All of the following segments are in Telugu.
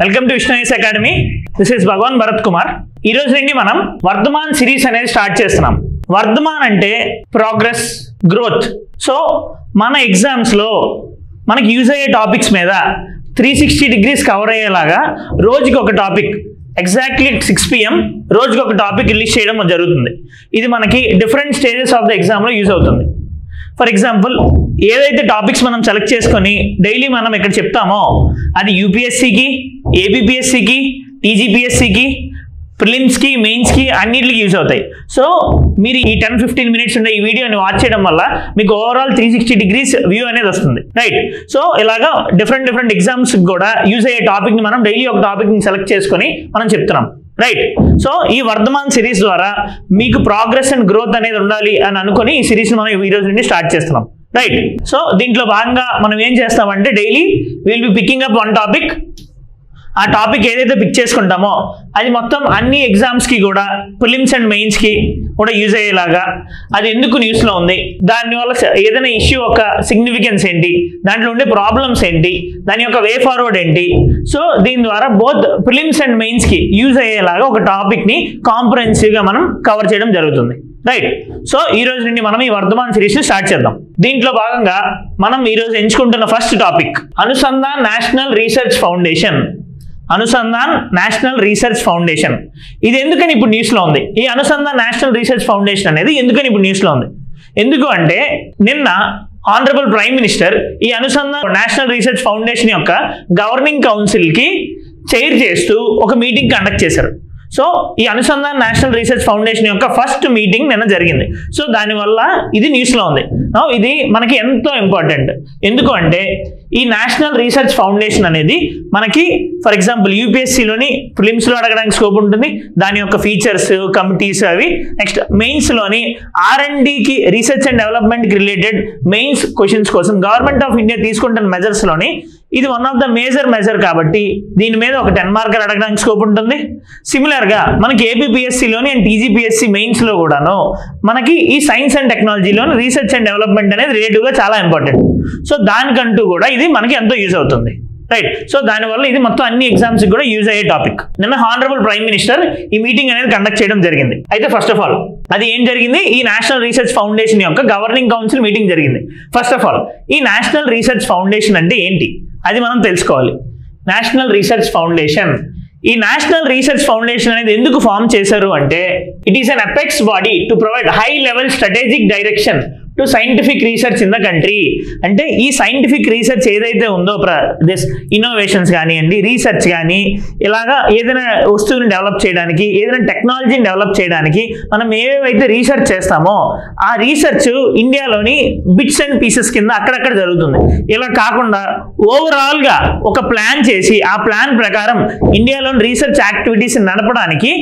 Welcome to Vishnu's academy. This is Bhagwan Bharat Kumar. ఈ రోజు నుండి మనం వర్ధమాన్ సిరీస్ అనేది స్టార్ట్ చేస్తున్నాం. వర్ధమాన్ అంటే ప్రోగ్రెస్, గ్రోత్. సో మన ఎగ్జామ్స్ లో మనకి యూజ్ అయ్యే టాపిక్స్ మీద 360 degrees కవర్ అయ్యేలాగా రోజుకి ఒక టాపిక్, ఎగ్జాక్ట్లీ 6 PM రోజుకి ఒక టాపిక్ రిలీజ్ చేయడం జరుగుతుంది. ఇది మనకి డిఫరెంట్ స్టేజెస్ ఆఫ్ ద ఎగ్జామ్లో యూజ్ అవుతుంది. ఫర్ ఎగ్జాంపుల్, ఏదైతే టాపిక్స్ మనం సెలెక్ట్ చేసుకొని డైలీ మనం ఇక్కడ చెప్తామో అది యూపీఎస్సీకి, ఏబిపిఎస్సికి, టీజీపీఎస్సికి, ప్రిలిమ్స్కి, మెయిన్స్కి అన్నిటికి యూజ్ అవుతాయి. సో మీరు ఈ 10-15 minutes ఉండే ఈ వీడియోని వాచ్ చేయడం వల్ల మీకు ఓవరాల్ 360 degrees వ్యూ అనేది వస్తుంది, రైట్? సో ఇలాగా డిఫరెంట్ ఎగ్జామ్స్ కూడా యూజ్ అయ్యే టాపిక్ని మనం డైలీ ఒక టాపిక్ని సెలెక్ట్ చేసుకొని మనం చెప్తున్నాం, రైట్? సో ఈ వర్ధమాన్ సిరీస్ ద్వారా మీకు ప్రోగ్రెస్ అండ్ గ్రోత్ అనేది ఉండాలి అని అనుకుని ఈ సిరీస్ మనం ఈ రోజు నుండి స్టార్ట్ చేస్తున్నాం, రైట్? సో దీంట్లో భాగంగా మనం ఏం చేస్తామంటే daily will be picking up one topic. ఆ టాపిక్ ఏదైతే పిక్ చేసుకుంటామో అది మొత్తం అన్ని ఎగ్జామ్స్కి కూడా, ప్రిలిమ్స్ అండ్ మెయిన్స్కి కూడా యూజ్ అయ్యేలాగా, అది ఎందుకు న్యూస్లో ఉంది, దానివల్ల ఏదైనా ఇష్యూ యొక్క సిగ్నిఫికెన్స్ ఏంటి, దాంట్లో ఉండే ప్రాబ్లమ్స్ ఏంటి, దాని యొక్క వే ఫార్వర్డ్ ఏంటి. సో దీని ద్వారా బోత్ ప్రిలిమ్స్ అండ్ మెయిన్స్కి యూజ్ అయ్యేలాగా ఒక టాపిక్ని కాంప్రహెన్సివ్గా మనం కవర్ చేయడం జరుగుతుంది, రైట్? సో ఈ రోజు నుండి మనం ఈ వర్ధమాన్ సిరీస్ని స్టార్ట్ చేద్దాం. దీంట్లో భాగంగా మనం ఈరోజు ఎంచుకుంటున్న first topic Anusandhan national research foundation. Anusandhan national research foundation ఇది ఎందుకని ఇప్పుడు న్యూస్లో ఉంది? ఈ అనుసంధాన్ నేషనల్ రీసెర్చ్ ఫౌండేషన్ అనేది ఎందుకని ఇప్పుడు న్యూస్లో ఉంది? ఎందుకు అంటే నిన్న ఆనరబుల్ ప్రైమ్ మినిస్టర్ ఈ అనుసంధాన్ నేషనల్ రీసెర్చ్ ఫౌండేషన్ యొక్క గవర్నింగ్ కౌన్సిల్కి చైర్ చేస్తూ ఒక మీటింగ్ కండక్ట్ చేశారు. సో ఈ అనుసంధాన్ నేషనల్ రీసెర్చ్ ఫౌండేషన్ యొక్క ఫస్ట్ మీటింగ్ నిన్న జరిగింది. సో దానివల్ల ఇది న్యూస్లో ఉంది. ఇది మనకి ఎంతో ఇంపార్టెంట్. ఎందుకు అంటే ఈ నేషనల్ రీసెర్చ్ ఫౌండేషన్ అనేది మనకి ఫర్ ఎగ్జాంపుల్ యూపీఎస్సీలోని ప్రిలిమ్స్లో అడగడానికి స్కోప్ ఉంటుంది, దాని యొక్క ఫీచర్స్, కమిటీస్ అవి. నెక్స్ట్ మెయిన్స్లోని R&Dకి, రీసెర్చ్ అండ్ డెవలప్మెంట్కి రిలేటెడ్ మెయిన్స్ క్వశ్చన్స్ కోసం గవర్నమెంట్ ఆఫ్ ఇండియా తీసుకుంటున్న మెజర్స్లోని ఇది one of the major measure కాబట్టి దీని మీద ఒక 10 మార్కర్ అడగడానికి స్కోప్ ఉంటుంది. సిమిలర్గా మనకి ఏపీపీఎస్సీలోని అండ్ టీజీపీఎస్సీ మెయిన్స్లో కూడాను మనకి ఈ సైన్స్ అండ్ టెక్నాలజీలోని రీసెర్చ్ అండ్ డెవలప్మెంట్ అనేది రిలేటివ్గా చాలా ఇంపార్టెంట్. సో దానికంటూ కూడా ఇది మనకి ఎంతో యూజ్ అవుతుంది, రైట్? సో దానివల్ల ఇది మొత్తం అన్ని ఎగ్జామ్స్ కూడా యూజ్ అయ్యే టాపిక్. నిన్న హానరబుల్ ప్రైమ్ మినిస్టర్ ఈ మీటింగ్ అనేది కండక్ట్ చేయడం జరిగింది. అయితే ఫస్ట్ ఆఫ్ ఆల్ అది ఏం జరిగింది? ఈ నేషనల్ రీసెర్చ్ ఫౌండేషన్ యొక్క గవర్నింగ్ కౌన్సిల్ మీటింగ్ జరిగింది. ఫస్ట్ ఆఫ్ ఆల్ ఈ నేషనల్ రీసెర్చ్ ఫౌండేషన్ అంటే ఏంటి అది మనం తెలుసుకోవాలి. నేషనల్ రీసెర్చ్ ఫౌండేషన్, ఈ నేషనల్ రీసెర్చ్ ఫౌండేషన్ అనేది ఎందుకు ఫామ్ చేశారు అంటే it is an apex body to provide high level strategic direction to scientific research in the country. అంటే ఈ సైంటిఫిక్ రీసెర్చ్ ఏదైతే ఉందో ఇన్నోవేషన్స్ కానివ్వండి, రీసెర్చ్ కానీ, ఇలాగా ఏదైనా వస్తువుని డెవలప్ చేయడానికి, ఏదైనా టెక్నాలజీని డెవలప్ చేయడానికి మనం ఏవైతే రీసెర్చ్ చేస్తామో ఆ రీసెర్చ్ ఇండియాలోని బిట్స్ అండ్ పీసెస్ కింద అక్కడక్కడ జరుగుతుంది. ఇలా కాకుండా ఓవరాల్గా ఒక ప్లాన్ చేసి ఆ ప్లాన్ ప్రకారం ఇండియాలోని రీసెర్చ్ యాక్టివిటీస్ నడపడానికి,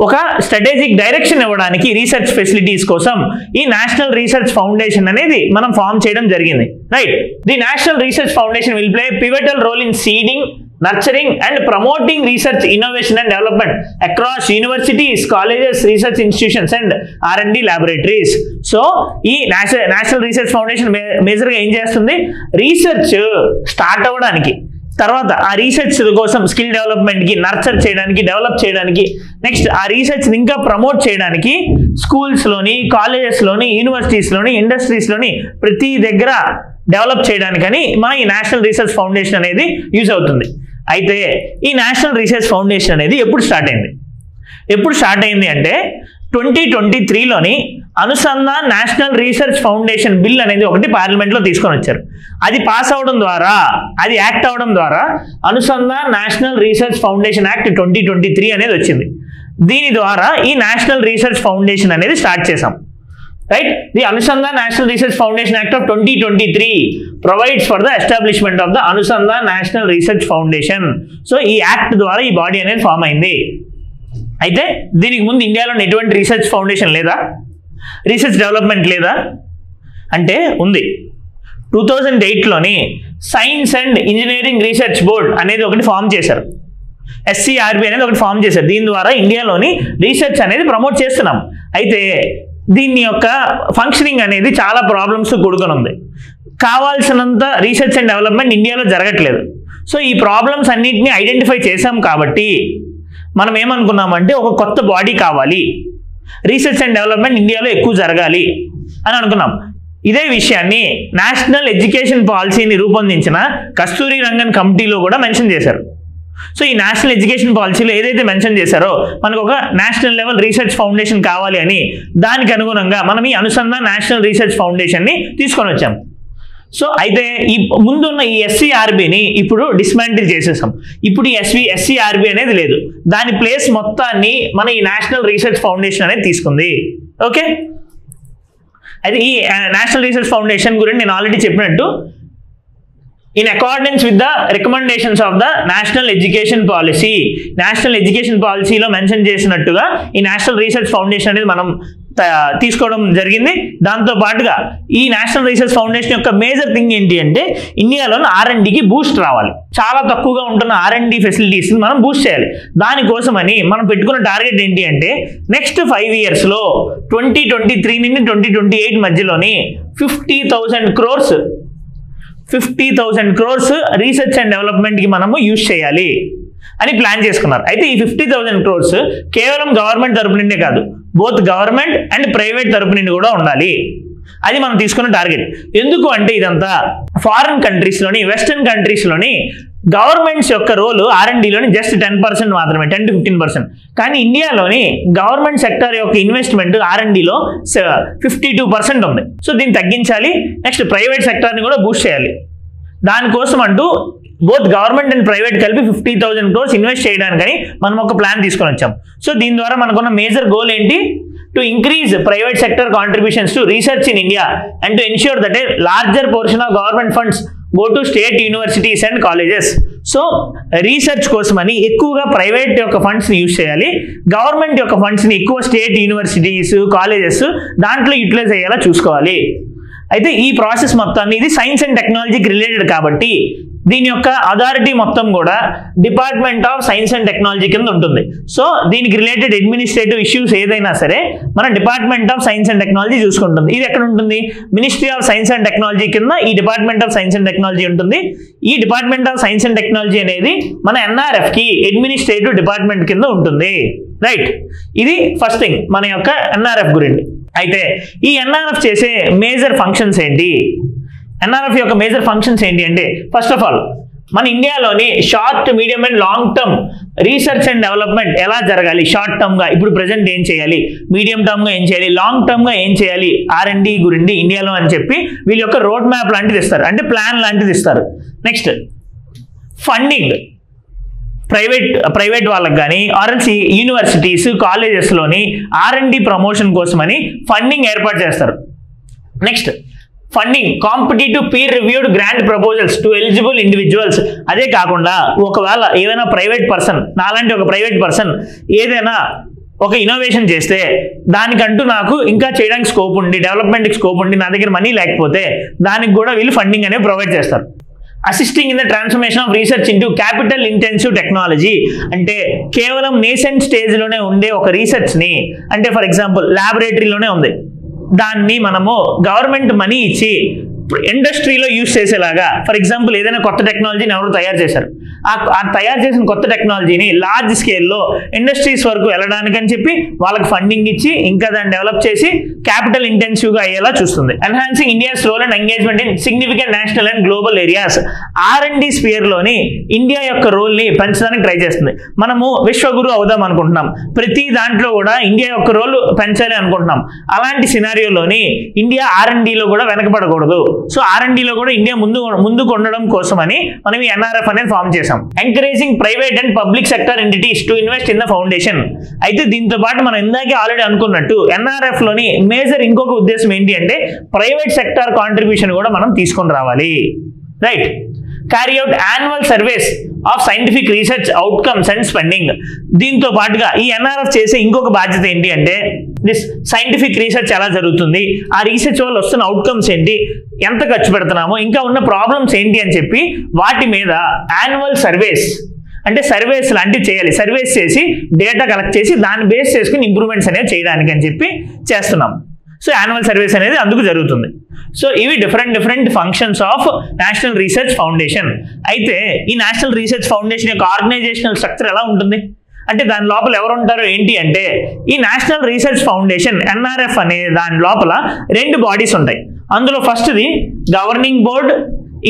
ఒక స్ట్రాటజిక్ డైరెక్షన్ ఇవ్వడానికి రీసెర్చ్ ఫెసిలిటీస్ కోసం ఈ నేషనల్ రీసెర్చ్ ఫౌండేషన్ అనేది మనం ఫామ్ చేయడం జరిగింది, right? The national research foundation will play pivotal role in seeding, nurturing and promoting research, innovation and development across universities, colleges, research institutions and R&D laboratories. So ఈ నేషనల్ రీసెర్చ్ ఫౌండేషన్ మేజర్గా ఏం చేస్తుంది? రీసెర్చ్ స్టార్ట్ అవ్వడానికి, తర్వాత ఆ రీసెర్చ్ కోసం స్కిల్ డెవలప్మెంట్కి, నర్చర్ చేయడానికి, డెవలప్ చేయడానికి, నెక్స్ట్ ఆ రీసెర్చ్ని ఇంకా ప్రమోట్ చేయడానికి స్కూల్స్లోని, కాలేజెస్లోని, యూనివర్సిటీస్లోని, ఇండస్ట్రీస్లోని ప్రతి దగ్గర డెవలప్ చేయడానికని మన ఈ నేషనల్ రీసెర్చ్ ఫౌండేషన్ అనేది యూజ్ అవుతుంది. అయితే ఈ నేషనల్ రీసెర్చ్ ఫౌండేషన్ అనేది ఎప్పుడు స్టార్ట్ అయింది అంటే 2023లోని Anusandhan national research foundation bill అనేది ఒకటి పార్లమెంట్లో తీసుకొని వచ్చారు. అది పాస్ అవడం ద్వారా, అది యాక్ట్ అవడం ద్వారా Anusandhan national research foundation act 2023 అనేది వచ్చింది. దీని ద్వారా ఈ నేషనల్ రీసెర్చ్ ఫౌండేషన్ అనేది స్టార్ట్ చేసాం, right? The Anusandhan national research foundation act of 2023 provides for the establishment of the Anusandhan national research foundation. So ఈ యాక్ట్ ద్వారా ఈ బాడీ అనేది ఫామ్ అయింది. అయితే దీనికి ముందు ఇండియాలో ఎటువంటి రీసెర్చ్ ఫౌండేషన్ లేదా, రీసెర్చ్ డెవలప్మెంట్ లేదా అంటే ఉంది. 2008లోని science and engineering research board అనేది ఒకటి ఫామ్ చేశారు. SCRB అనేది ఒకటి ఫామ్ చేశారు. దీని ద్వారా ఇండియాలోని రీసెర్చ్ అనేది ప్రమోట్ చేస్తున్నాం. అయితే దీని యొక్క ఫంక్షనింగ్ అనేది చాలా ప్రాబ్లమ్స్ కూడుకొని ఉంది. కావాల్సినంత రీసెర్చ్ అండ్ డెవలప్మెంట్ ఇండియాలో జరగట్లేదు. సో ఈ ప్రాబ్లమ్స్ అన్నింటినీ ఐడెంటిఫై చేసాం కాబట్టి మనం ఏమనుకున్నామంటే ఒక కొత్త బాడీ కావాలి, రీసెర్చ్ అండ్ డెవలప్మెంట్ ఇండియాలో ఎక్కువ జరగాలి అని అనుకున్నాం. ఇదే విషయాన్ని నేషనల్ ఎడ్యుకేషన్ పాలసీని రూపొందించిన కస్తూరి రంగన్ కమిటీలో కూడా మెన్షన్ చేశారు. సో ఈ నేషనల్ ఎడ్యుకేషన్ పాలసీలో ఏదైతే మెన్షన్ చేశారో మనకు ఒక నేషనల్ లెవెల్ రీసెర్చ్ ఫౌండేషన్ కావాలి అని, దానికి అనుగుణంగా మనం ఈ అనుసంధాన్ నేషనల్ రీసెర్చ్ ఫౌండేషన్ని తీసుకొని వచ్చాం. సో అయితే ఈ ముందున్న ఈ ఎస్సీఆర్బీని ఇప్పుడు డిస్మాంటిల్ చేసేసాం. ఇప్పుడు ఈ ఎస్సీఆర్బీ అనేది లేదు, దాని ప్లేస్ మొత్తాన్ని మన ఈ నేషనల్ రీసెర్చ్ ఫౌండేషన్ అనేది తీసుకుంది. ఓకే, అయితే ఈ నేషనల్ రీసెర్చ్ ఫౌండేషన్ గురించి నేను ఆల్రెడీ చెప్పినట్టు in accordance with the recommendations of the national education policy, national education పాలసీలో మెన్షన్ చేసినట్టుగా ఈ నేషనల్ రీసెర్చ్ ఫౌండేషన్ అనేది మనం తీసుకోవడం జరిగింది. దాంతో పాటుగా ఈ నేషనల్ రీసెర్చ్ ఫౌండేషన్ యొక్క మేజర్ థింగ్ ఏంటి అంటే ఇండియాలోని R&Dకి బూస్ట్ రావాలి. చాలా తక్కువగా ఉంటున్న R&D ఫెసిలిటీస్ని మనం బూస్ట్ చేయాలి. దానికోసమని మనం పెట్టుకున్న టార్గెట్ ఏంటి అంటే నెక్స్ట్ 5 yearsలో 2023 నుండి 2028 మధ్యలోని 50,000 crores రీసెర్చ్ అండ్ డెవలప్మెంట్కి మనము యూజ్ చేయాలి అని ప్లాన్ చేసుకున్నారు. అయితే ఈ 50,000 crores కేవలం గవర్నమెంట్ తరపు నుండే కాదు, బోత్ గవర్నమెంట్ అండ్ ప్రైవేట్ తరపు నుండి కూడా ఉండాలి. అది మనం తీసుకున్న టార్గెట్. ఎందుకు అంటే ఇదంతా ఫారిన్ కంట్రీస్లోని, వెస్టర్న్ కంట్రీస్లోని గవర్నమెంట్స్ యొక్క రోలు R&Dలోని జస్ట్ 10% మాత్రమే, 10 to 15%. కానీ ఇండియాలోని గవర్నమెంట్ సెక్టర్ యొక్క ఇన్వెస్ట్మెంట్ R&Dలో 52% ఉంది. సో దీన్ని తగ్గించాలి. నెక్స్ట్ ప్రైవేట్ సెక్టార్ని కూడా బూస్ట్ చేయాలి. దానికోసం అంటూ బోత్ గవర్నమెంట్ అండ్ ప్రైవేట్ కలిపి 50,000 crores ఇన్వెస్ట్ చేయడానికని మనం ఒక ప్లాన్ తీసుకొని వచ్చాం. సో దీని ద్వారా మనకున్న మేజర్ గోల్ ఏంటి? To increase private sector contributions to research in India and to ensure that A larger portion of government funds go to state universities and colleges. So research కోసమని ఎక్కువగా ప్రైవేట్ యొక్క ఫండ్స్ని యూజ్ చేయాలి, గవర్నమెంట్ యొక్క ఫండ్స్ని ఎక్కువ స్టేట్ యూనివర్సిటీస్, కాలేజెస్ దాంట్లో యూటిలైజ్ అయ్యేలా చూసుకోవాలి. అయితే ఈ ప్రాసెస్ మొత్తాన్ని, ఇది సైన్స్ అండ్ టెక్నాలజీకి రిలేటెడ్ కాబట్టి దీని యొక్క అథారిటీ మొత్తం కూడా department of science and technology కింద ఉంటుంది. సో దీనికి రిలేటెడ్ అడ్మినిస్ట్రేటివ్ ఇష్యూస్ ఏదైనా సరే మన department of science and technology చూసుకుంటుంది. ఇది ఎక్కడ ఉంటుంది? Ministry of science and technology కింద ఈ department of science and technology ఉంటుంది. ఈ department of science and technology అనేది మన NRFకి అడ్మినిస్ట్రేటివ్ డిపార్ట్మెంట్ కింద ఉంటుంది. రైట్, ఇది ఫస్ట్ థింగ్ మన యొక్క NRF గురించి. అయితే ఈ NRF చేసే మేజర్ ఫంక్షన్స్ ఏంటి? NRF యొక్క మేజర్ ఫంక్షన్స్ ఏంటి అంటే ఫస్ట్ ఆఫ్ ఆల్ మన ఇండియాలోని short, medium and long term research and development ఎలా జరగాలి, షార్ట్ టర్మ్గా ఇప్పుడు ప్రజెంట్ ఏం చేయాలి, మీడియం టర్మ్గా ఏం చేయాలి, లాంగ్ టర్మ్గా ఏం చేయాలి R&D గురించి ఇండియాలో అని చెప్పి వీళ్ళ యొక్క రోడ్ మ్యాప్ లాంటిది ఇస్తారు, అంటే ప్లాన్ లాంటిది ఇస్తారు. నెక్స్ట్ ఫండింగ్, ప్రైవేట్ వాళ్ళకి కానీ ఆర్ఎల్స్ యూనివర్సిటీస్, కాలేజెస్లోని R&D ప్రమోషన్ కోసమని ఫండింగ్ ఏర్పాటు చేస్తారు. Next funding, competitive peer reviewed grant proposals to eligible individuals. అదే కాకుండా ఒకవేళ ఏదైనా ప్రైవేట్ పర్సన్, నాలాంటి ఒక ప్రైవేట్ పర్సన్ ఏదైనా ఒక ఇన్నోవేషన్ చేస్తే దానికంటూ నాకు ఇంకా చేయడానికి స్కోప్ ఉండి, డెవలప్మెంట్కి స్కోప్ ఉండి, నా దగ్గర మనీ లేకపోతే దానికి కూడా వీళ్ళు ఫండింగ్ అనేది ప్రొవైడ్ చేస్తారు. Assisting in the transformation of research into capital intensive technology, అంటే కేవలం నేసెంట్ స్టేజ్లోనే ఉండే ఒక రీసెర్చ్ని, అంటే ఫర్ ఎగ్జాంపుల్ ల్యాబొరేటరీలోనే ఉంది, దాన్ని మనము గవర్నమెంట్ మనీ ఇచ్చి ఇండస్ట్రీలో యూజ్ చేసేలాగా, ఫర్ ఎగ్జాంపుల్ ఏదైనా కొత్త టెక్నాలజీని ఎవరు తయారు చేశారు, ఆ తయారు చేసిన కొత్త టెక్నాలజీని లార్జ్ స్కేల్లో ఇండస్ట్రీస్ వరకు వెళ్ళడానికి అని చెప్పి వాళ్ళకి ఫండింగ్ ఇచ్చి ఇంకా దాన్ని డెవలప్ చేసి క్యాపిటల్ ఇంటెన్సివ్గా అయ్యేలా చూస్తుంది. Enhancing India's role and engagement in significant national and global areas, R&D స్పియర్లోని ఇండియా యొక్క రోల్ని పెంచడానికి ట్రై చేస్తుంది. మనము విశ్వగురు అవుదాం అనుకుంటున్నాం, ప్రతి దాంట్లో కూడా ఇండియా యొక్క రోల్ పెంచాలి అనుకుంటున్నాం. అలాంటి సినారియోలోని ఇండియా R&Dలో కూడా వెనకబడకూడదు. సో R&Dలో కూడా ఇండియా ముందుకు ఉండడం కోసమని మనం ఈ NRF అనేది ఫామ్ చేసాం. Encouraging private and public sector entities to invest in the foundation. అయితే దీంతో పాటు మనం ఇందాకే ఆల్రెడీ అనుకున్నట్టు NRFలోని మేజర్ ఇంకొక ఉద్దేశం ఏంటి అంటే ప్రైవేట్ సెక్టర్ కాంట్రిబ్యూషన్ కూడా మనం తీసుకొని రావాలి. Right, carry out annual surveys of scientific research outcomes and spending. దీంతో పాటుగా ఈ NRF చేసే ఇంకొక బాధ్యత ఏంటి అంటే దిస్ సైంటిఫిక్ రీసెర్చ్ ఎలా జరుగుతుంది, ఆ రీసెర్చ్ వల్ల వస్తున్న అవుట్కమ్స్ ఏంటి, ఎంత ఖర్చు పెడుతున్నామో, ఇంకా ఉన్న ప్రాబ్లమ్స్ ఏంటి అని చెప్పి వాటి మీద యాన్యువల్ సర్వేస్, అంటే సర్వేస్ లాంటివి చేయాలి. సర్వేస్ చేసి డేటా కలెక్ట్ చేసి దాన్ని బేస్ చేసుకుని ఇంప్రూవ్మెంట్స్ అనేవి చేయడానికి అని చెప్పి చేస్తున్నాం. సో యాన్యువల్ సర్వీస్ అనేది అందుకు జరుగుతుంది. సో ఇవి different functions of national research foundation. అయితే ఈ నేషనల్ రీసెర్చ్ ఫౌండేషన్ యొక్క ఆర్గనైజేషనల్ స్ట్రక్చర్ ఎలా ఉంటుంది అంటే దాని లోపల ఎవరు ఉంటారు ఏంటి అంటే ఈ నేషనల్ రీసెర్చ్ ఫౌండేషన్ NRF అనే దాని లోపల 2 బాడీస్ ఉంటాయి. అందులో ఫస్ట్ది గవర్నింగ్ బోర్డ్,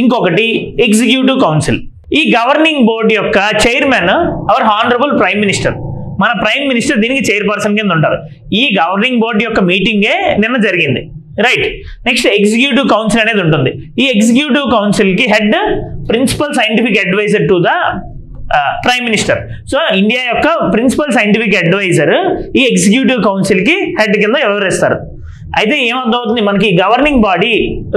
ఇంకొకటి ఎగ్జిక్యూటివ్ కౌన్సిల్. ఈ గవర్నింగ్ బోర్డ్ యొక్క chairman hour honourable prime minister. మన ప్రైమ్ మినిస్టర్ దీనికి చైర్పర్సన్ కింద ఉంటారు. ఈ గవర్నింగ్ బోర్డు యొక్క మీటింగే నిన్న జరిగింది, రైట్. నెక్స్ట్ ఎగ్జిక్యూటివ్ కౌన్సిల్ అనేది ఉంటుంది. ఈ ఎగ్జిక్యూటివ్ కౌన్సిల్ కి head principal scientific adviser to the prime minister. So India యొక్క ప్రిన్సిపల్ సైంటిఫిక్ అడ్వైజర్ ఈ ఎగ్జిక్యూటివ్ కౌన్సిల్ కి హెడ్ కింద వ్యవహరిస్తారు. అయితే ఏమర్థమవుతుంది, మనకి గవర్నింగ్ బాడీ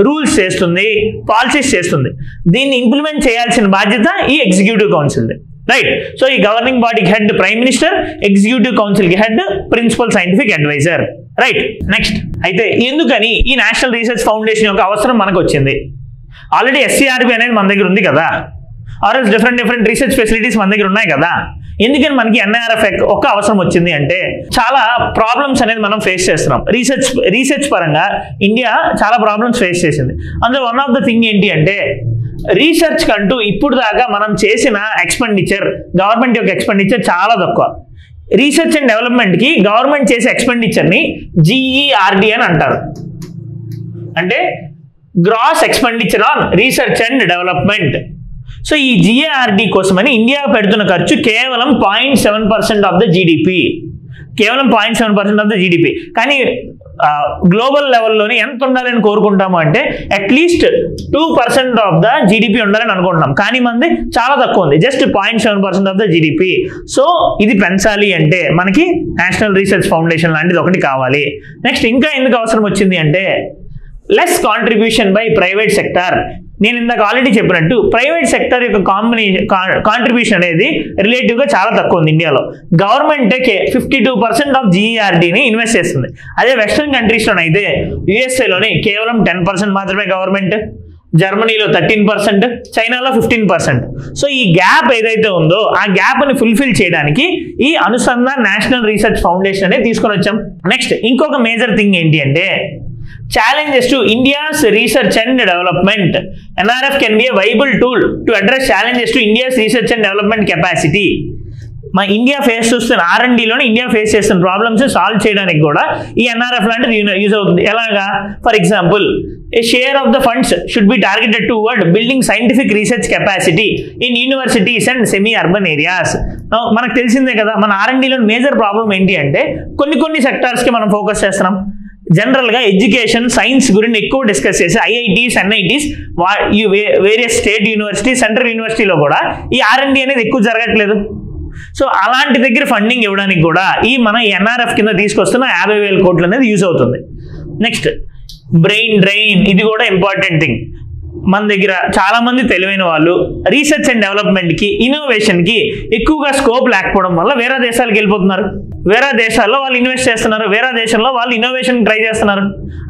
రూల్స్ చేస్తుంది, పాలసీస్ చేస్తుంది. దీన్ని ఇంప్లిమెంట్ చేయాల్సిన బాధ్యత ఈ ఎగ్జిక్యూటివ్ కౌన్సిల్, రైట్. సో ఈ గవర్నింగ్ బాడీకి head prime minister, executive council కి head principal scientific adviser, right. Next అయితే ఎందుకని ఈ నేషనల్ రీసెర్చ్ ఫౌండేషన్ యొక్క అవసరం మనకు వచ్చింది? ఆల్రెడీ SCRB అనేది మన దగ్గర ఉంది కదా, ఆర్ఎల్స్ డిఫరెంట్ రీసెర్చ్ ఫెసిలిటీస్ మన దగ్గర ఉన్నాయి కదా. ఎందుకని మనకి NRF ఒక అవసరం వచ్చింది అంటే చాలా ప్రాబ్లమ్స్ అనేది మనం ఫేస్ చేస్తున్నాం. రీసెర్చ్ పరంగా ఇండియా చాలా ప్రాబ్లమ్స్ ఫేస్ చేసింది. అందులో వన్ ఆఫ్ ద థింగ్ ఏంటి అంటే రీసెర్చ్ కంటూ ఇప్పుడు దాకా మనం చేసిన ఎక్స్పెండిచర్, గవర్నమెంట్ యొక్క ఎక్స్పెండిచర్ చాలా తక్కువ. రీసెర్చ్ అండ్ డెవలప్మెంట్ కి గవర్నమెంట్ చేసే ఎక్స్పెండిచర్ ని GERD అని అంటారు, అంటే gross expenditure on research and development. So ఈ GERD కోసమని ఇండియా పెడుతున్న ఖర్చు కేవలం 0.7% ఆఫ్ ద జీడిపి, కేవలం 0.7% ఆఫ్ ద జీడిపి. కానీ గ్లోబల్ లెవెల్లోనే ఎంత ఉండాలని కోరుకుంటాము అంటే అట్లీస్ట్ 2% ఆఫ్ ద జీడిపి ఉండాలని అనుకుంటున్నాం. కానీ మంది చాలా తక్కువ ఉంది, just 0.7% of the GDP. So ఇది పెంచాలి అంటే మనకి నేషనల్ రీసెర్చ్ ఫౌండేషన్ లాంటిది ఒకటి కావాలి. నెక్స్ట్ ఇంకా ఎందుకు అవసరం వచ్చింది అంటే less contribution by private sector. నేను ఇందాక ఆల్రెడీ చెప్పినట్టు ప్రైవేట్ సెక్టర్ యొక్క కాంట్రిబ్యూషన్ అనేది రిలేటివ్గా చాలా తక్కువ ఉంది ఇండియాలో. గవర్నమెంటే 52% ఆఫ్ GERDని ఇన్వెస్ట్ చేస్తుంది. అదే వెస్ట్రన్ కంట్రీస్లోనైతే USAలోనే కేవలం 10% మాత్రమే గవర్నమెంట్, జర్మనీలో 13%, చైనాలో 15%. సో ఈ గ్యాప్ ఏదైతే ఉందో ఆ గ్యాప్ని ఫుల్ఫిల్ చేయడానికి ఈ అనుసంధాన్ నేషనల్ రీసెర్చ్ ఫౌండేషన్ అనేది తీసుకొని వచ్చాం. నెక్స్ట్ ఇంకొక మేజర్ థింగ్ ఏంటి అంటే challenges to India's research and development. NRF can be a viable tool to address challenges to India's research and development capacity. మన ఇండియా ఫేస్ చేస్తున్న R&Dలోనే ఇండియా ఫేస్ చేస్తున్న ప్రాబ్లమ్స్ సాల్వ్ చేయడానికి కూడా ఈ NRF లాంటిది యూజ్ అవుతుంది. ఎలాగా? For example A share of the funds should be targeted towards building scientific research capacity in universities and semi urban areas. మనకు తెలిసిందే కదా మన R&Dలో మేజర్ ప్రాబ్లం ఏంటి అంటే కొన్ని సెక్టార్స్కి మనం ఫోకస్ చేస్తున్నాం. జనరల్గా ఎడ్యుకేషన్, సైన్స్ గురించి ఎక్కువ డిస్కస్ చేసి IITs, NITs, various state university, central యూనివర్సిటీలో కూడా ఈ R&D అనేది ఎక్కువ జరగట్లేదు. సో అలాంటి దగ్గర ఫండింగ్ ఇవ్వడానికి కూడా మన NRF కింద తీసుకొస్తున్న 50,000 కోట్లు అనేది యూజ్ అవుతుంది. నెక్స్ట్ బ్రెయిన్ డ్రైన్, ఇది కూడా ఇంపార్టెంట్ థింగ్. మన దగ్గర చాలా మంది తెలివైన వాళ్ళు రీసెర్చ్ అండ్ డెవలప్మెంట్కి, ఇన్నోవేషన్కి ఎక్కువగా స్కోప్ లేకపోవడం వల్ల వేరే దేశాలకు వెళ్ళిపోతున్నారు. వేరే దేశాల్లో వాళ్ళు ఇన్వెస్ట్ చేస్తున్నారు, వేరే దేశంలో వాళ్ళు ఇన్నోవేషన్ ట్రై చేస్తున్నారు.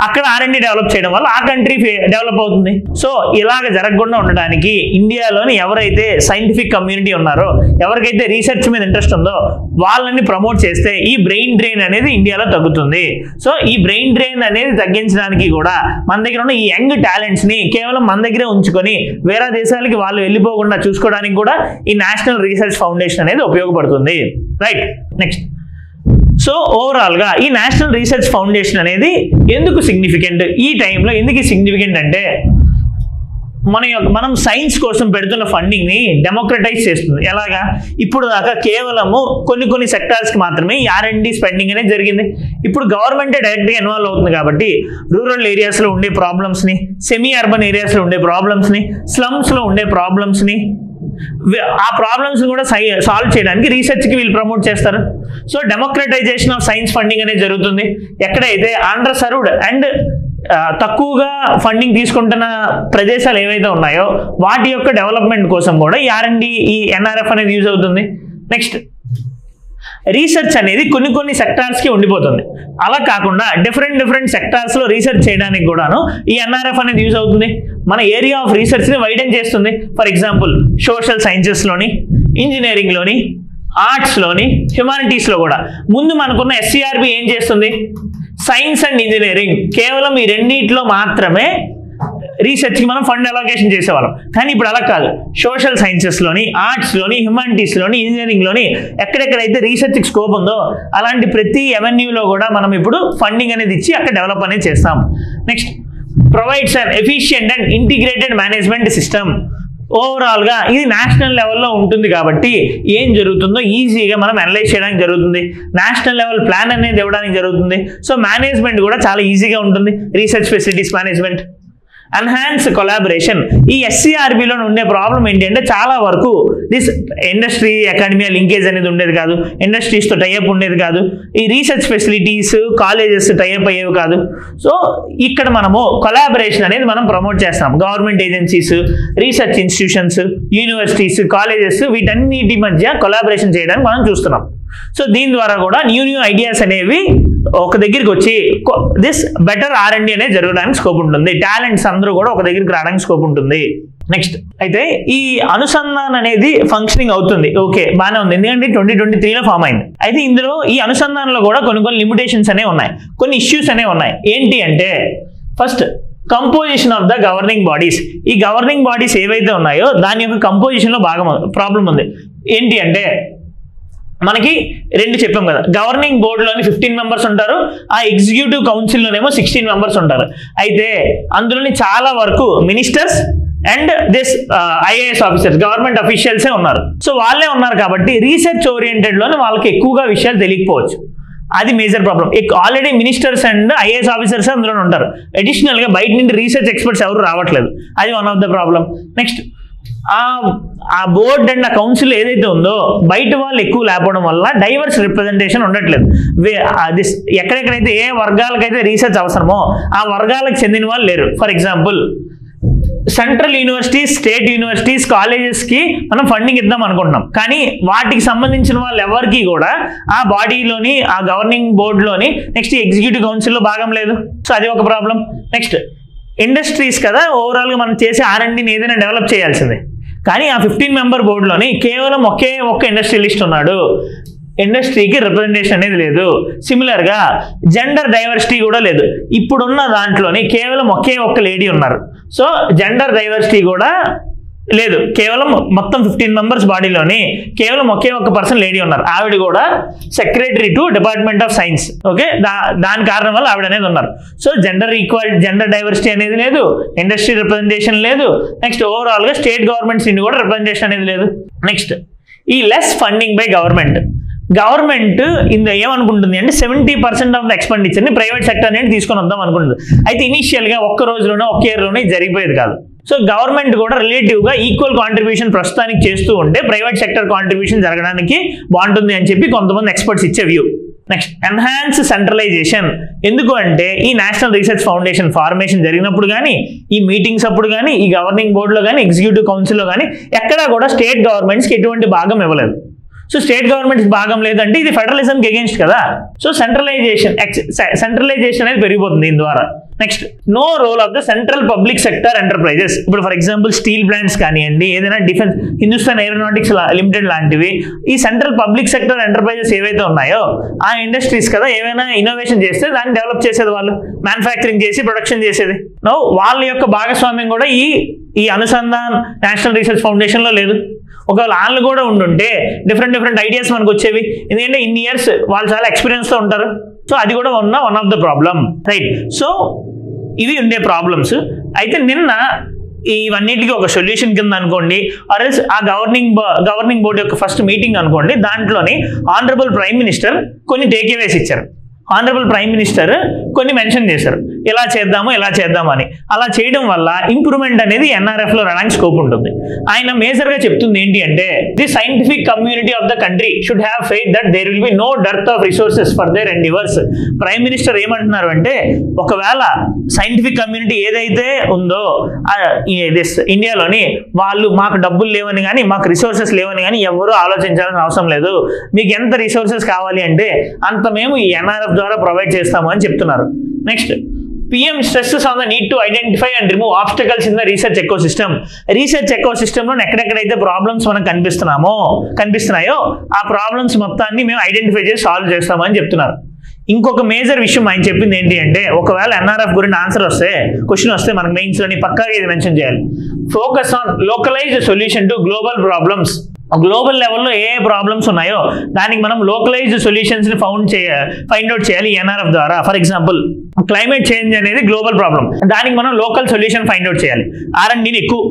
అక్కడ R&D డెవలప్ చేయడం వల్ల ఆ కంట్రీ డెవలప్ అవుతుంది. సో ఇలాగ జరగకుండా ఉండడానికి ఇండియాలోని ఎవరైతే సైంటిఫిక్ కమ్యూనిటీ ఉన్నారో, ఎవరికైతే రీసెర్చ్ మీద ఇంట్రెస్ట్ ఉందో వాళ్ళని ప్రమోట్ చేస్తే ఈ బ్రెయిన్ డ్రైన్ అనేది ఇండియాలో తగ్గుతుంది. సో ఈ బ్రెయిన్ డ్రైన్ అనేది తగ్గించడానికి కూడా మన దగ్గర ఉన్న ఈ యంగ్ టాలెంట్స్ని కేవలం మన దగ్గరే ఉంచుకొని వేరే దేశాలకి వాళ్ళు వెళ్ళిపోకుండా చూసుకోవడానికి కూడా ఈ నేషనల్ రీసెర్చ్ ఫౌండేషన్ అనేది ఉపయోగపడుతుంది, రైట్. నెక్స్ట్ సో ఓవరాల్గా ఈ నేషనల్ రీసెర్చ్ ఫౌండేషన్ అనేది ఎందుకు సిగ్నిఫికెంట్, ఈ టైంలో ఎందుకు సిగ్నిఫికెంట్ అంటే మనం సైన్స్ కోసం పెడుతున్న ఫండింగ్ని డెమోక్రటైజ్ చేస్తుంది. ఎలాగా? ఇప్పుడు దాకా కేవలము కొన్ని సెక్టార్స్కి మాత్రమే ఈ R&D స్పెండింగ్ అనేది జరిగింది. ఇప్పుడు గవర్నమెంటే డైరెక్ట్గా ఇన్వాల్వ్ అవుతుంది కాబట్టి రూరల్ ఏరియాస్లో ఉండే ప్రాబ్లమ్స్ని, సెమీ అర్బన్ ఏరియాస్లో ఉండే ప్రాబ్లమ్స్ని, స్లమ్స్లో ఉండే ప్రాబ్లమ్స్ని, ఆ ప్రాబ్లమ్స్ కూడా సాల్వ్ చేయడానికి రీసెర్చ్కి వీళ్ళు ప్రమోట్ చేస్తారు. So democratisation of science funding అనేది జరుగుతుంది. ఎక్కడైతే అండర్ సర్వ్డ్ అండ్ తక్కువగా ఫండింగ్ తీసుకుంటున్న ప్రదేశాలు ఏవైతే ఉన్నాయో వాటి యొక్క డెవలప్మెంట్ కోసం కూడా ఈ R&D, ఈ NRF అనేది యూజ్ అవుతుంది. నెక్స్ట్ రీసెర్చ్ అనేది కొన్ని సెక్టార్స్కి ఉండిపోతుంది. అలా కాకుండా డిఫరెంట్ సెక్టార్స్లో రీసెర్చ్ చేయడానికి కూడాను ఈ NRF అనేది యూజ్ అవుతుంది. మన ఏరియా ఆఫ్ రీసెర్చ్ని వైడెన్ చేస్తుంది. ఫర్ ఎగ్జాంపుల్ సోషల్ సైన్సెస్లోని, ఇంజనీరింగ్లోని, ఆర్ట్స్లోని, హ్యుమానిటీస్లో కూడా. ముందు మనకున్న SCRB ఏం చేస్తుంది? సైన్స్ అండ్ ఇంజనీరింగ్ కేవలం ఈ రెండింటిలో మాత్రమే రీసెర్చ్కి మనం ఫండ్ అలొకేషన్ చేసేవాళ్ళం. కానీ ఇప్పుడు అలా కాదు. సోషల్ సైన్సెస్లోని, ఆర్ట్స్లోని, హ్యుమానిటీస్లోని, ఇంజనీరింగ్లోని ఎక్కడెక్కడైతే రీసెర్చ్కి స్కోప్ ఉందో అలాంటి ప్రతి అవెన్యూలో కూడా మనం ఇప్పుడు ఫండింగ్ అనేది ఇచ్చి అక్కడ డెవలప్ అనేది చేస్తాం. Next, provides an efficient and integrated management system. ఓవరాల్గా ఇది నేషనల్ లెవెల్లో ఉంటుంది కాబట్టి ఏం జరుగుతుందో ఈజీగా మనం అనలైజ్ చేయడానికి జరుగుతుంది. నేషనల్ లెవెల్ ప్లాన్ అనేది ఇవ్వడానికి జరుగుతుంది. సో మేనేజ్మెంట్ కూడా చాలా ఈజీగా ఉంటుంది. Research facilities management, enhance collaboration. ఈ ఎస్సీఆర్బీలో ఉండే ప్రాబ్లం ఏంటి అంటే చాలా వరకు దిస్ ఇండస్ట్రీ అకాడమియా లింకేజ్ అనేది ఉండేది కాదు, ఇండస్ట్రీస్తో టైఅప్ ఉండేది కాదు, ఈ రీసెర్చ్ ఫెసిలిటీస్ కాలేజెస్ టైఅప్ అయ్యేవి కాదు. సో ఇక్కడ మనము కొలాబరేషన్ అనేది మనం ప్రమోట్ చేస్తాం. Government agencies, research institutions, universities, colleges వీటన్నిటి మధ్య కొలాబరేషన్ చేయడానికి మనం చూస్తున్నాం. సో దీని ద్వారా కూడా న్యూ ఐడియాస్ అనేవి ఒక దగ్గరికి వచ్చి దిస్ బెటర్ R&D అనేది జరగడానికి స్కోప్ ఉంటుంది. టాలెంట్స్ అందరూ కూడా ఒక దగ్గరికి రావడానికి స్కోప్ ఉంటుంది. నెక్స్ట్, అయితే ఈ అనుసంధానం అనేది ఫంక్షనింగ్ అవుతుంది. ఓకే, బాగానే ఉంది, ఎందుకంటే 2023లో ఫామ్ అయింది. అయితే ఇందులో ఈ అనుసంధానంలో కూడా కొన్ని లిమిటేషన్స్ అనేవి ఉన్నాయి, కొన్ని ఇష్యూస్ అనేవి ఉన్నాయి. ఏంటి అంటే first, composition of the governing bodies. ఈ గవర్నింగ్ బాడీస్ ఏవైతే ఉన్నాయో దాని యొక్క కంపోజిషన్లో బాగా ప్రాబ్లం ఉంది. ఏంటి అంటే మనకి రెండు చెప్పాం కదా, గవర్నింగ్ బోర్డులోని 15 మెంబర్స్ ఉంటారు, ఆ ఎగ్జిక్యూటివ్ కౌన్సిల్లోనేమో 16 మెంబర్స్ ఉంటారు. అయితే అందులోని చాలా వరకు ministers and this IAS officers, government అఫీషియల్సే ఉన్నారు. సో వాళ్ళే ఉన్నారు కాబట్టి రీసెర్చ్ ఓరియంటెడ్లోనే వాళ్ళకి ఎక్కువగా విషయాలు తెలియకపోవచ్చు. అది major problem. Already ministers and IAS officers అందులో ఉంటారు. అడిషనల్గా బయట నుండి రీసెర్చ్ ఎక్స్పర్ట్స్ ఎవరు రావట్లేదు. అది one of the problem. Next, ఆ బోర్డ్ అండ్ ఆ కౌన్సిల్ ఏదైతే ఉందో బయట వాళ్ళు ఎక్కువ లేకపోవడం వల్ల డైవర్స్ రిప్రజెంటేషన్ ఉండట్లేదు. ఎక్కడెక్కడైతే ఏ వర్గాలకైతే రీసెర్చ్ అవసరమో ఆ వర్గాలకు చెందిన వాళ్ళు లేరు. For example, central universities, state universities, కాలేజెస్కి మనం ఫండింగ్ ఇద్దాం అనుకుంటున్నాం, కానీ వాటికి సంబంధించిన వాళ్ళు ఎవరికి కూడా ఆ బాడీలోని, ఆ గవర్నింగ్ బోర్డులోని, నెక్స్ట్ ఎగ్జిక్యూటివ్ కౌన్సిల్లో భాగం లేదు. సో అది ఒక ప్రాబ్లం. నెక్స్ట్, ఇండస్ట్రీస్ కదా, ఓవరాల్గా మనం చేసే R&Dని ఏదైనా డెవలప్ చేయాల్సిందే. కానీ ఆ 15 మెంబర్ బోర్డులోని కేవలం ఒక్క ఇండస్ట్రియలిస్ట్ ఉన్నాడు. ఇండస్ట్రీకి రిప్రజెంటేషన్ అనేది లేదు. సిమిలర్గా జెండర్ డైవర్సిటీ కూడా లేదు. ఇప్పుడున్న దాంట్లోని కేవలం ఒక్క లేడీ ఉన్నారు. సో జెండర్ డైవర్సిటీ కూడా లేదు. కేవలం మొత్తం 15 మెంబర్స్ బాడీలోని కేవలం ఒక్క పర్సన్ లేడీ ఉన్నారు. ఆవిడ కూడా secretary to department of science. Okay, దాని కారణం వల్ల ఆవిడ అనేది ఉన్నారు. సో జెండర్ డైవర్సిటీ అనేది లేదు, ఇండస్ట్రీ రిప్రజెంటేషన్ లేదు. నెక్స్ట్, ఓవరాల్గా స్టేట్ గవర్నమెంట్స్ నుండి కూడా రిప్రజెంటేషన్ అనేది లేదు. నెక్స్ట్, ఈ లెస్ ఫండింగ్ బై గవర్నమెంట్ ఏమనుకుంటుంది అంటే 70% ఆఫ్ ద ఎక్స్పెండిచర్ని ప్రైవేట్ సెక్టర్ అనేది తీసుకొని వద్దాం అనుకుంటుంది. అయితే ఇనీషియల్గా ఒక్క రోజులోనే, ఒక్క ఇయర్లోనే జరిగిపోయేది కాదు. సో గవర్నమెంట్ కూడా రిలేటివ్గా ఈక్వల్ కాంట్రిబ్యూషన్ ప్రస్తుతానికి చేస్తూ ఉంటే ప్రైవేట్ సెక్టర్ కాంట్రిబ్యూషన్ జరగడానికి బాగుంటుంది అని చెప్పి కొంతమంది ఎక్స్పర్ట్స్ ఇచ్చే వ్యూ. Next, enhance centralisation. ఎందుకు అంటే ఈ నేషనల్ రీసెర్చ్ ఫౌండేషన్ ఫార్మేషన్ జరిగినప్పుడు కానీ, ఈ మీటింగ్స్ అప్పుడు కానీ, ఈ గవర్నింగ్ బోర్డులో కానీ, ఎగ్జిక్యూటివ్ కౌన్సిల్లో కానీ ఎక్కడా కూడా స్టేట్ గవర్నమెంట్స్కి ఎటువంటి భాగం ఇవ్వలేదు. సో స్టేట్ గవర్నమెంట్స్ భాగం లేదంటే ఇది ఫెడరలిజంకి అగేన్స్ట్ కదా. సో సెంట్రలైజేషన్ అనేది పెరిగిపోతుంది దీని ద్వారా. Next, no role of the central public sector enterprises. ఇప్పుడు ఫర్ ఎగ్జాంపుల్ స్టీల్ ప్లాంట్స్ కానివ్వండి, ఏదైనా డిఫెన్స్, హిందుస్థాన్ ఏరోనాటిక్స్ లిమిటెడ్ లాంటివి, ఈ సెంట్రల్ పబ్లిక్ సెక్టర్ ఎంటర్ప్రైజెస్ ఏవైతే ఉన్నాయో ఆ ఇండస్ట్రీస్ కదా ఏమైనా ఇన్నోవేషన్ చేస్తే దాన్ని డెవలప్ చేసేది వాళ్ళు, మ్యానుఫ్యాక్చరింగ్ చేసి ప్రొడక్షన్ చేసేది. నో, వాళ్ళ యొక్క భాగస్వామ్యం కూడా ఈ అనుసంధాన్ నేషనల్ రీసెర్చ్ ఫౌండేషన్లో లేదు. ఒకవేళ వాళ్ళు కూడా ఉండుంటే డిఫరెంట్ ఐడియాస్ మనకు వచ్చేవి. ఎందుకంటే ఇన్ని ఇయర్స్ వాళ్ళు చాలా ఎక్స్పీరియన్స్తో ఉంటారు. సో అది కూడా one of the problem, right. So ఇవి ఉండే ప్రాబ్లమ్స్. అయితే నిన్న ఇవన్నిటికీ ఒక సొల్యూషన్ కింద అనుకోండి, ఆర్ఎల్స్ ఆ గవర్నింగ్ బోర్డు యొక్క ఫస్ట్ మీటింగ్ అనుకోండి, దాంట్లోని ఆనరబుల్ ప్రైమ్ మినిస్టర్ కొన్ని టేక్అవేస్ ఇచ్చారు. ఆనరబుల్ ప్రైమ్ మినిస్టర్ కొన్ని మెన్షన్ చేశారు, ఎలా చేద్దామని. అలా చేయడం వల్ల ఇంప్రూవ్మెంట్ అనేది NRFలో రావడానికి స్కోప్ ఉంటుంది. ఆయన మేజర్గా చెప్తుంది ఏంటి అంటే, the scientific community of the country should have faith that there will be no dearth of resources for their endeavours. Prime minister ఏమంటున్నారు అంటే, ఒకవేళ సైంటిఫిక్ కమ్యూనిటీ ఏదైతే ఉందో ఇండియాలోని వాళ్ళు మాకు డబ్బులు లేవని కానీ, మాకు రిసోర్సెస్ లేవని కానీ ఎవరూ ఆలోచించాల్సిన అవసరం లేదు. మీకు ఎంత రిసోర్సెస్ కావాలి అంటే అంత మేము ఈ NRF ద్వారా ప్రొవైడ్ చేస్తాము అని చెప్తున్నారు. Next, PM stresses on the need to identify and remove obstacles in the research ecosystem. Research ఎకోసిస్టంలో ఎక్కడెక్కడైతే ప్రాబ్లమ్స్ మనకు కనిపిస్తున్నాయో ఆ ప్రాబ్లమ్స్ మొత్తాన్ని మేము ఐడెంటిఫై చేసి సాల్వ్ చేస్తామని చెప్తున్నారు. ఇంకొక మేజర్ విషయం ఆయన చెప్పింది ఏంటి అంటే, ఒకవేళ ఎన్ఆర్ఎఫ్ గురించి ఆన్సర్ వస్తే, క్వశ్చన్ వస్తే మనకు మెయిన్స్ లోని పక్కాగా ఇది మెన్షన్ చేయాలి. Focus on localised solution to global problems. Global లెవెల్లో ఏ ప్రాబ్లమ్స్ ఉన్నాయో దానికి మనం లోకలైజ్డ్ సొల్యూషన్స్ ని ఫైండ్ అవుట్ చేయాలి ఎన్ఆర్ఎఫ్ ద్వారా. ఫర్ ఎగ్జాంపుల్ క్లైమేట్ చేంజ్ అనేది గ్లోబల్ ప్రాబ్లం, దానికి మనం లోకల్ సొల్యూషన్ ఫైండ్ అవుట్ చేయాలి R&Dని ఎక్కువ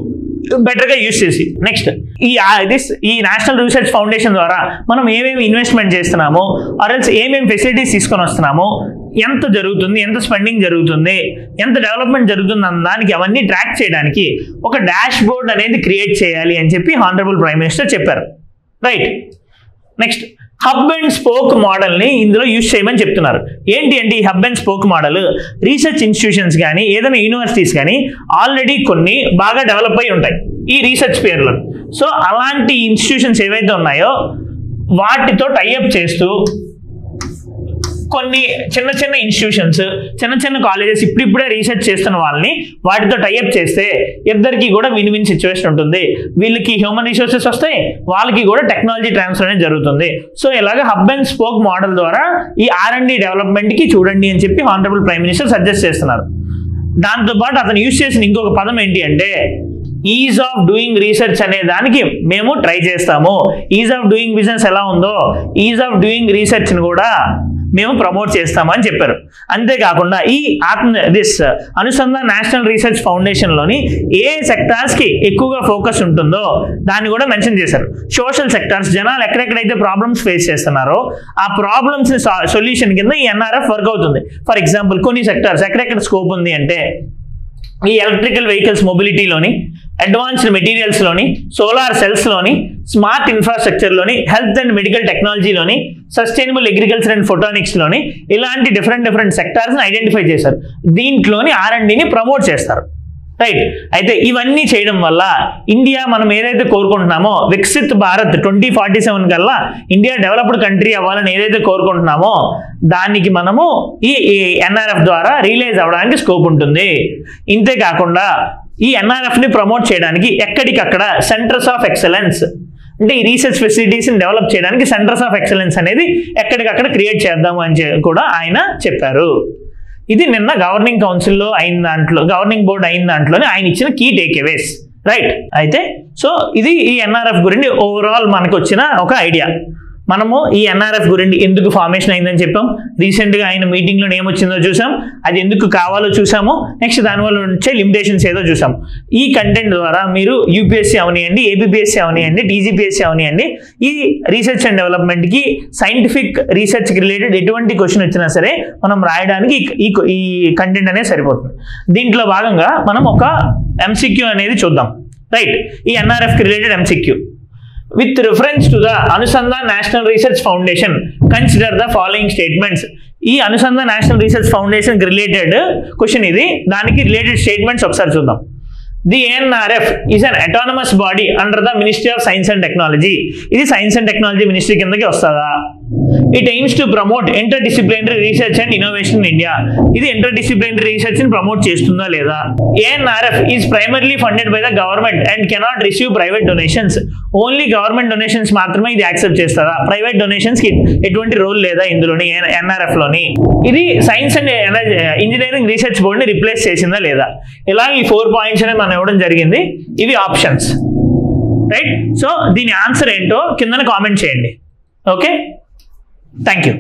బెటర్ గా యూజ్ చేసి. నెక్స్ట్ ఈ నేషనల్ రీసెర్చ్ ఫౌండేషన్ ద్వారా మనం ఏమేమి ఇన్వెస్ట్మెంట్ చేస్తున్నాము, ఆర్ఎల్స్ ఏమేమి ఫెసిలిటీస్ తీసుకొని వస్తున్నాము, ఎంత జరుగుతుంది, ఎంత స్పెండింగ్ జరుగుతుంది, ఎంత డెవలప్మెంట్ జరుగుతుంది అన్న దానికి అవన్నీ ట్రాక్ చేయడానికి ఒక డాష్ బోర్డ్ అనేది క్రియేట్ చేయాలి అని చెప్పి హానరబుల్ ప్రైమ్ మినిస్టర్ చెప్పారు. Right. Next hub and spoke మోడల్ని ఇందులో యూజ్ చేయమని చెప్తున్నారు. ఏంటి అంటే ఈ hub and spoke model research institutions కానీ ఏదైనా యూనివర్సిటీస్ కానీ ఆల్రెడీ కొన్ని బాగా డెవలప్ అయి ఉంటాయి ఈ రీసెర్చ్ పేర్లో. సో అలాంటి ఇన్స్టిట్యూషన్స్ ఏవైతే ఉన్నాయో వాటితో టైఅప్ చేస్తూ కొన్ని చిన్న చిన్న ఇన్స్టిట్యూషన్స్, చిన్న చిన్న కాలేజెస్ ఇప్పుడిప్పుడే రీసెర్చ్ చేస్తున్న వాళ్ళని వాటితో టైఅప్ చేస్తే ఇద్దరికి కూడా విన్ విన్ సిచ్యువేషన్ ఉంటుంది. వీళ్ళకి హ్యూమన్ రిసోర్సెస్ వస్తాయి, వాళ్ళకి కూడా టెక్నాలజీ ట్రాన్స్ఫర్ అనేది జరుగుతుంది. సో ఇలాగ హబ్ అండ్ స్పోక్ మోడల్ ద్వారా ఈ R&D డెవలప్మెంట్కి చూడండి అని చెప్పి హానరబుల్ ప్రైమ్ మినిస్టర్ సజెస్ట్ చేస్తున్నారు. దాంతోపాటు అతను యూజ్ చేసిన ఇంకొక పదం ఏంటి అంటే ఈజ్ ఆఫ్ డూయింగ్ రీసెర్చ్ అనే దానికి మేము ట్రై చేస్తాము. ఈజ్ ఆఫ్ డూయింగ్ బిజినెస్ ఎలా ఉందో ఈజ్ ఆఫ్ డూయింగ్ రీసెర్చ్ని కూడా మేము ప్రమోట్ చేస్తామని చెప్పారు. అంతేకాకుండా ఈ అనుసంధాన్ నేషనల్ రీసెర్చ్ ఫౌండేషన్లోని ఏ సెక్టార్స్కి ఎక్కువగా ఫోకస్ ఉంటుందో దాన్ని కూడా మెన్షన్ చేశారు. సోషల్ సెక్టార్స్, జనాలు ఎక్కడెక్కడైతే ప్రాబ్లమ్స్ ఫేస్ చేస్తున్నారో ఆ ప్రాబ్లమ్స్ సొల్యూషన్ కింద ఈ ఎన్ఆర్ఎఫ్ వర్క్ అవుతుంది. ఫర్ ఎగ్జాంపుల్ కొన్ని సెక్టార్స్ ఎక్కడెక్కడ స్కోప్ ఉంది అంటే ఈ ఎలక్ట్రికల్ వెహికల్స్ మొబిలిటీలోని, అడ్వాన్స్డ్ మెటీరియల్స్లోని, సోలార్ సెల్స్లోని, స్మార్ట్ ఇన్ఫ్రాస్ట్రక్చర్లోని, హెల్త్ అండ్ మెడికల్ టెక్నాలజీలోని, సస్టైనబుల్ అగ్రికల్చర్ అండ్ ఫోటోనిక్స్లోని ఇలాంటి డిఫరెంట్ సెక్టార్స్ని ఐడెంటిఫై చేశారు. దీంట్లోని R&Dని ప్రమోట్ చేస్తారు. రైట్. అయితే ఇవన్నీ చేయడం వల్ల ఇండియా మనం ఏదైతే కోరుకుంటున్నామో వికసిత్ భారత్ 2047 కల్లా ఇండియా డెవలప్డ్ కంట్రీ అవ్వాలని ఏదైతే కోరుకుంటున్నామో దానికి మనము ఈ ఎన్ఆర్ఎఫ్ ద్వారా రియలైజ్ అవ్వడానికి స్కోప్ ఉంటుంది. ఇంతేకాకుండా ఈ ఎన్ఆర్ఎఫ్ని ప్రమోట్ చేయడానికి ఎక్కడికక్కడ సెంటర్స్ ఆఫ్ ఎక్సలెన్స్ అంటే ఈ రీసెర్చ్ ఫెసిలిటీస్ని డెవలప్ చేయడానికి సెంటర్స్ ఆఫ్ ఎక్సలెన్స్ అనేది ఎక్కడికక్కడ క్రియేట్ చేద్దాము అని కూడా ఆయన చెప్పారు. ఇది నిన్న గవర్నింగ్ కౌన్సిల్లో అయిన దాంట్లో, గవర్నింగ్ బోర్డు అయిన దాంట్లోనే ఆయన ఇచ్చిన కీ టేక్అవేస్. రైట్. అయితే సో ఇది ఈ ఎన్ఆర్ఎఫ్ గురించి ఓవరాల్ మనకు వచ్చిన ఒక ఐడియా. మనము ఈ ఎన్ఆర్ఎఫ్ గురించి ఎందుకు ఫార్మేషన్ అయిందని చెప్పాం, రీసెంట్గా ఆయన మీటింగ్లో ఏమొచ్చిందో చూసాం, అది ఎందుకు కావాలో చూసాము, నెక్స్ట్ దానివల్ల వచ్చే లిమిటేషన్స్ ఏదో చూసాం. ఈ కంటెంట్ ద్వారా మీరు యూపీఎస్సీ అవనియండి, ఏబిపిఎస్సీ అవనియండి, టీజీపీఎస్సీ అవనియండి, ఈ రీసెర్చ్ అండ్ డెవలప్మెంట్కి సైంటిఫిక్ రీసెర్చ్కి రిలేటెడ్ ఎటువంటి క్వశ్చన్ వచ్చినా సరే మనం రాయడానికి ఈ కంటెంట్ అనేది సరిపోతుంది. దీంట్లో భాగంగా మనం ఒక MCQ అనేది చూద్దాం. రైట్. ఈ ఎన్ఆర్ఎఫ్కి related MCQ. With reference to the Anusandhan National Research Foundation, consider the following statements. ఈ Anusandhan national research foundation related question ఇది. దానికి రిలేటెడ్ స్టేట్మెంట్స్ ఒకసారి చూద్దాం. The ANRF is an autonomous body under the Ministry of Science and Technology. ఇది సైన్స్ అండ్ టెక్నాలజీ మినిస్ట్రీ కిందకి వస్తుందా? It aims to promote interdisciplinary research and innovation in India. ఇది interdisciplinary research ని ప్రమోట్ చేస్తుందా లేదా? ANRF is primarily funded by the government and cannot receive private donations. Only government donations మాత్రమే ఇది యాక్సెప్ట్ చేస్తారా? ప్రైవేట్ డొనేషన్స్ కి ఎటువంటి రోల్ లేదా ఇందులోని ఎన్ఆర్ఎఫ్ లోని? ఇది science and engineering research board ని రిప్లేస్ చేసిందా లేదా? ఇలా ఈ 4 పాయింట్స్ అనేది మనం ఇవ్వడం జరిగింది. ఇవి ఆప్షన్స్. రైట్. సో దీని ఆన్సర్ ఏంటో కింద కామెంట్ చేయండి. Okay, thank you.